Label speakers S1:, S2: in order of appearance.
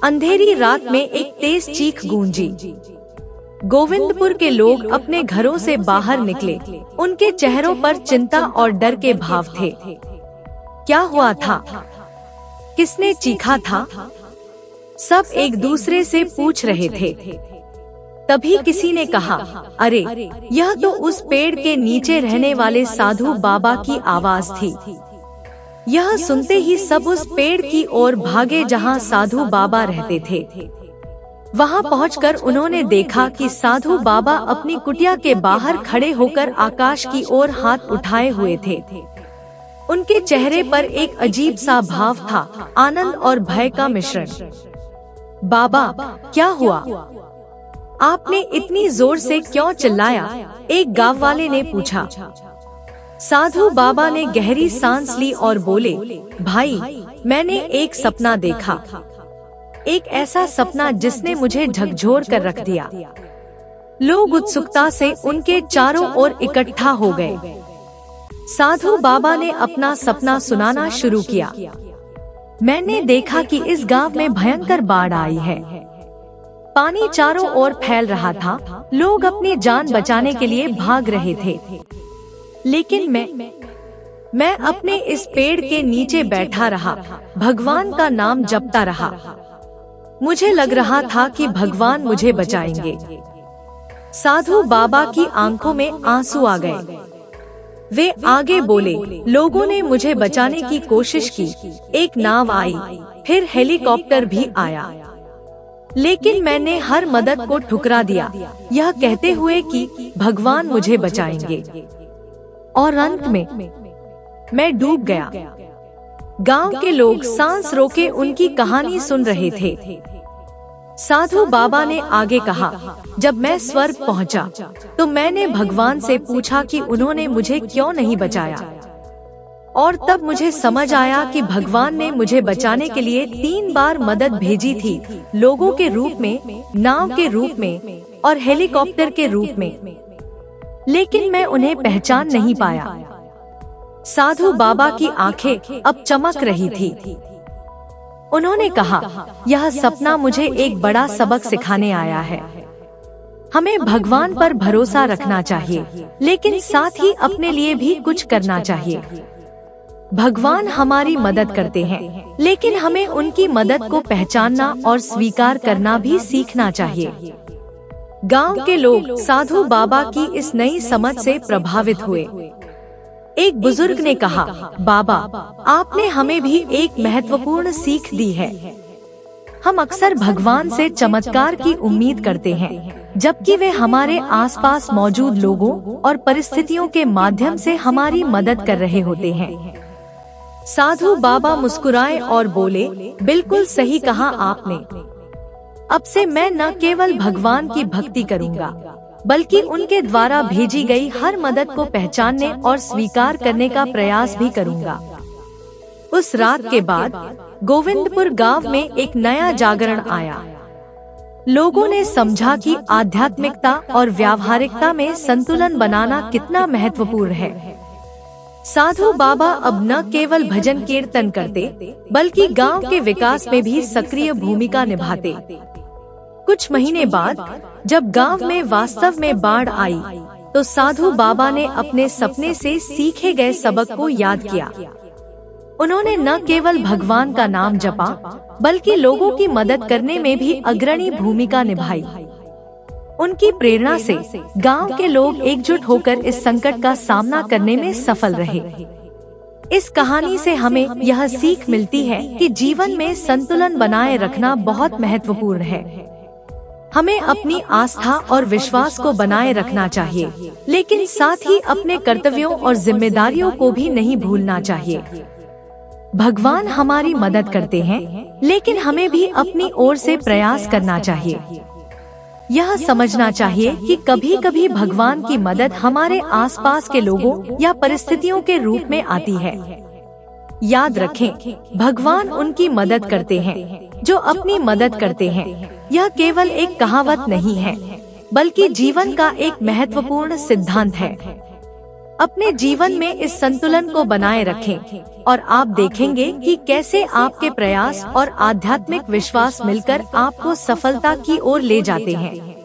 S1: अंधेरी रात में एक तेज चीख गूंजी। गोविंदपुर के लोग अपने घरों से बाहर निकले। उनके चेहरों पर चिंता और डर के भाव थे। क्या हुआ था? किसने चीखा था? सब एक दूसरे से पूछ रहे थे। तभी किसी ने कहा, अरे, यह तो उस पेड़ के नीचे रहने वाले साधु बाबा की आवाज थी। यह सुनते ही सब उस पेड़ की ओर भागे जहां साधु बाबा रहते थे। वहां पहुंचकर उन्होंने देखा कि साधु बाबा अपनी कुटिया के बाहर खड़े होकर आकाश की ओर हाथ उठाए हुए थे। उनके चेहरे पर एक अजीब सा भाव था, आनंद और भय का मिश्रण। बाबा, क्या हुआ? आपने इतनी जोर से क्यों चिल्लाया? एक गांव वाले ने पूछा। साधु बाबा ने गहरी सांस ली और बोले, भाई, मैंने एक सपना देखा। एक ऐसा सपना जिसने मुझे झकझोर कर रख दिया। लोग उत्सुकता से उनके चारों ओर इकट्ठा हो गए। साधु बाबा ने अपना सपना सुनाना शुरू किया। मैंने देखा कि इस गांव में भयंकर बाढ़ आई है। पानी चारों ओर फैल रहा था। लोग अपनी जान बचाने के लिए भाग रहे थे। लेकिन मैं अपने इस पेड़ के नीचे बैठा रहा, भगवान का नाम जपता रहा। मुझे लग रहा था कि भगवान मुझे बचाएंगे। साधु बाबा की आंखों में आंसू आ गए। वे आगे बोले, लोगों ने मुझे बचाने की कोशिश की। एक नाव आई, फिर हेलीकॉप्टर भी आया, लेकिन मैंने हर मदद को ठुकरा दिया, यह कहते हुए कि भगवान मुझे बचाएंगे। और अंत में मैं डूब गया। गांव के लोग सांस रोके उनकी कहानी सुन रहे थे। साधु बाबा ने आगे कहा, जब मैं स्वर्ग पहुंचा, तो मैंने भगवान से पूछा कि उन्होंने मुझे क्यों नहीं बचाया। और तब मुझे समझ आया कि भगवान ने मुझे बचाने के लिए 3 बार मदद भेजी थी, लोगों के रूप में, नाव के रूप में और हेलीकॉप्टर के रूप में। लेकिन मैं उन्हें पहचान नहीं पाया। साधु बाबा की आंखें अब चमक रही थी। उन्होंने कहा, यह सपना मुझे एक बड़ा सबक सिखाने आया है। हमें भगवान पर भरोसा रखना चाहिए, लेकिन साथ ही अपने लिए भी कुछ करना चाहिए। भगवान हमारी मदद करते हैं, लेकिन हमें उनकी मदद को पहचानना और स्वीकार करना भी सीखना चाहिए। गांव के लोग साधु बाबा की इस नई समझ से प्रभावित हुए। एक बुजुर्ग ने कहा, बाबा, आपने हमें भी एक महत्वपूर्ण सीख दी है। हम अक्सर भगवान से चमत्कार की उम्मीद करते हैं, जबकि वे हमारे आसपास मौजूद लोगों और परिस्थितियों के माध्यम से हमारी मदद कर रहे होते हैं। साधु बाबा मुस्कुराए और बोले, बिल्कुल सही कहा आपने। अब से मैं न केवल भगवान की भक्ति करूंगा, बल्कि उनके द्वारा भेजी गई हर मदद को पहचानने और स्वीकार करने का प्रयास भी करूंगा। उस रात के बाद गोविंदपुर गांव में एक नया जागरण आया। लोगों ने समझा कि आध्यात्मिकता और व्यावहारिकता में संतुलन बनाना कितना महत्वपूर्ण है। साधु बाबा अब न केवल भजन कीर्तन करते, बल्कि गांव के विकास में भी सक्रिय भूमिका निभाते। कुछ महीने बाद जब गांव में वास्तव में बाढ़ आई, तो साधु बाबा ने अपने सपने से सीखे गए सबक को याद किया। उन्होंने न केवल भगवान का नाम जपा, बल्कि लोगों की मदद करने में भी अग्रणी भूमिका निभाई। उनकी प्रेरणा से गांव के लोग एकजुट होकर इस संकट का सामना करने में सफल रहे। इस कहानी से हमें यह सीख मिलती है कि जीवन में संतुलन बनाए रखना बहुत महत्वपूर्ण है। हमें अपनी आस्था और विश्वास को बनाए रखना चाहिए, लेकिन साथ ही अपने कर्तव्यों और जिम्मेदारियों को भी नहीं भूलना चाहिए। भगवान हमारी मदद करते हैं, लेकिन हमें भी अपनी ओर से प्रयास करना चाहिए। यह समझना चाहिए कि कभी कभी भगवान की मदद हमारे आसपास के लोगों या परिस्थितियों के रूप में आती है। याद रखें, भगवान उनकी मदद करते हैं जो अपनी मदद करते हैं। यह केवल एक कहावत नहीं है, बल्कि जीवन का एक महत्वपूर्ण सिद्धांत है। अपने जीवन में इस संतुलन को बनाए रखें और आप देखेंगे कि कैसे आपके प्रयास और आध्यात्मिक विश्वास मिलकर आपको सफलता की ओर ले जाते हैं।